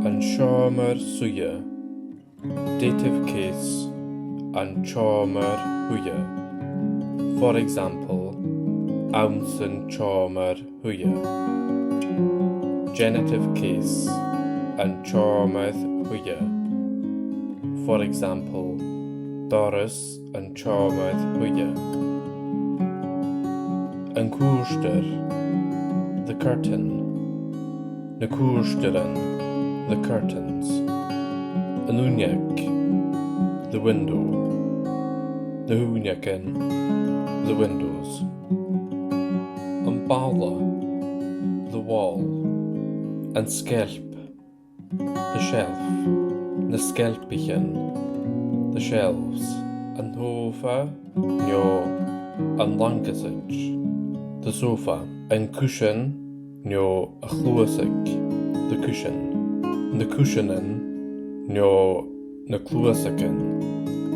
An Seòmar-suidhe, dative case, an Seòmar-suidhe. For example, ounce an Seòmar-suidhe. Genitive case, an Seòmar-suidhe. For example, Doris an Seòmar-suidhe. An cúrster, the curtain. Na cúrsteren, the curtains. An úneic, the window. Na úneacin, the windows. An balla, the wall. An skelp, the shelf. Na skelpichin, the shelves. An sofa, an langasage, the sofa. An cushion, a chluasig, the cushion. Na cushionin, na chluasicin,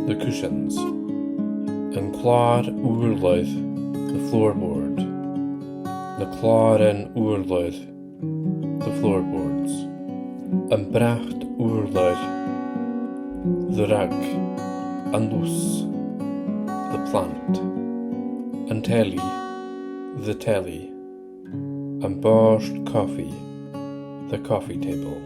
the cushions. An clár úrlaid, the floorboard. Na clárin úrlaid, the floorboards. An bracht úrlaid, the rug. An lús, the plant. An telly, the telly. An borscht coffee, the coffee table.